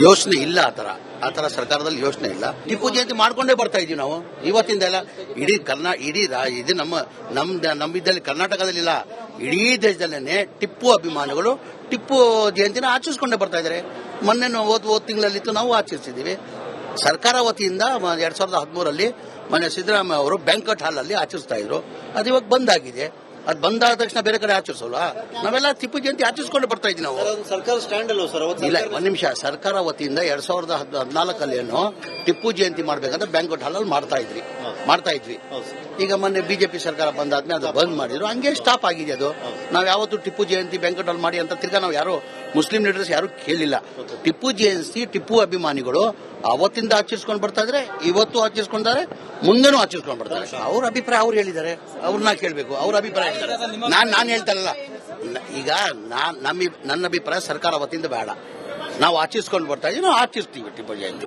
ಯೋಚನೆ ಇಲ್ಲ. ಆ ತರ ಸರ್ಕಾರದಲ್ಲಿ ಯೋಚನೆ ಇಲ್ಲ. ಟಿಪ್ಪು ಜಯಂತಿ ಮಾಡ್ಕೊಂಡೇ ಬರ್ತಾ ಇದೀವಿ ನಾವು ಇವತ್ತಿಂದ ಎಲ್ಲ. ಇದು ನಮ್ಮಿದ್ದಲ್ಲಿ ಕರ್ನಾಟಕದಲ್ಲಿ ಇಲ್ಲ, ಇಡೀ ದೇಶದಲ್ಲೇನೆ ಟಿಪ್ಪು ಅಭಿಮಾನಿಗಳು ಟಿಪ್ಪು ಜಯಂತಿನ ಆಚರಿಸ್ಕೊಂಡೇ ಬರ್ತಾ ಇದಾರೆ. ಮೊನ್ನೆ ಹೋದ ತಿಂಗಳಲ್ಲಿತ್ತು, ನಾವು ಆಚರಿಸಿದೀವಿ. ಸರ್ಕಾರ ವತಿಯಿಂದ 2013 ಮೊನ್ನೆ ಸಿದ್ದರಾಮಯ್ಯ ಅವರು ಬ್ಯಾಂಕ್ವೆಟ್ ಹಾಲ್ ಅಲ್ಲಿ ಆಚರಿಸ್ತಾ ಇದ್ರು. ಅದು ಇವಾಗ ಬಂದ್ ಆಗಿದೆ. ಅದು ಬಂದಾದ ತಕ್ಷಣ ಬೇರೆ ಕಡೆ ಆಚರಿಸೋಲ್ಲ. ನಾವೆಲ್ಲ ಟಿಪ್ಪು ಜಯಂತಿ ಆಚರಿಸ್ಕೊಂಡು ಬರ್ತಾ ಇದ್ವಿ ನಾವು. ಸರ್ಕಾರ ಸ್ಟ್ಯಾಂಡ್ ಅಲ್ವ ಸರ್? ಇಲ್ಲ, ಒಂದ್ ನಿಮಿಷ. ಸರ್ಕಾರ ವತಿಯಿಂದ 2014 ಟಿಪ್ಪು ಜಯಂತಿ ಮಾಡ್ಬೇಕಂತ ಬ್ಯಾಂಕ್ವೆಟ್ ಹಾಲ್ ಅಲ್ಲಿ ಮಾಡ್ತಾ ಇದ್ವಿ. ಈಗ ಮೊನ್ನೆ ಬಿಜೆಪಿ ಸರ್ಕಾರ ಬಂದಾದ್ಮೇಲೆ ಅದು ಬಂದ್ ಮಾಡಿದ್ರು. ಹಂಗೆ ಸ್ಟಾಪ್ ಆಗಿದೆ ಅದು. ನಾವ್ ಯಾವತ್ತು ಟಿಪ್ಪು ಜಯಂತಿ ಬ್ಯಾಂಕ್ವೆಟ್ ಹಾಲ್ ಮಾಡಿ ಅಂತ ತಿರ್ಗಾ ನಾವು ಯಾರು ಮುಸ್ಲಿಂ ಲೀಡರ್ಸ್ ಯಾರು ಕೇಳಿಲ್ಲ. ಟಿಪ್ಪು ಜಯಂತಿ ಟಿಪ್ಪು ಅಭಿಮಾನಿಗಳು ಅವತ್ತಿಂದ ಆಚರಿಸ್ಕೊಂಡು ಬರ್ತಾ ಇದ್ರೆ, ಇವತ್ತು ಆಚರಿಸ್ಕೊಂತಾರೆ, ಮುಂದೆನೂ ಆಚರಿಸ್ಕೊಂಡು ಬರ್ತಾರೆ. ಅವ್ರ ಅಭಿಪ್ರಾಯ ಅವ್ರು ಹೇಳಿದ್ದಾರೆ, ಅವ್ರನ್ನ ಕೇಳಬೇಕು. ಅವ್ರ ಅಭಿಪ್ರಾಯ ನಾನು ಹೇಳ್ತಾರಲ್ಲ. ಈಗ ನನ್ನ ಅಭಿಪ್ರಾಯ ಸರ್ಕಾರ ವತಿಯಿಂದ ಬೇಡ. ನಾವು ಆಚರಿಸ್ಕೊಂಡು ಬರ್ತಾ ಇದೀವಿ, ನಾವು ಆಚರಿಸ್ತೀವಿ ಟಿಪ್ಪು ಜಯಂತಿ.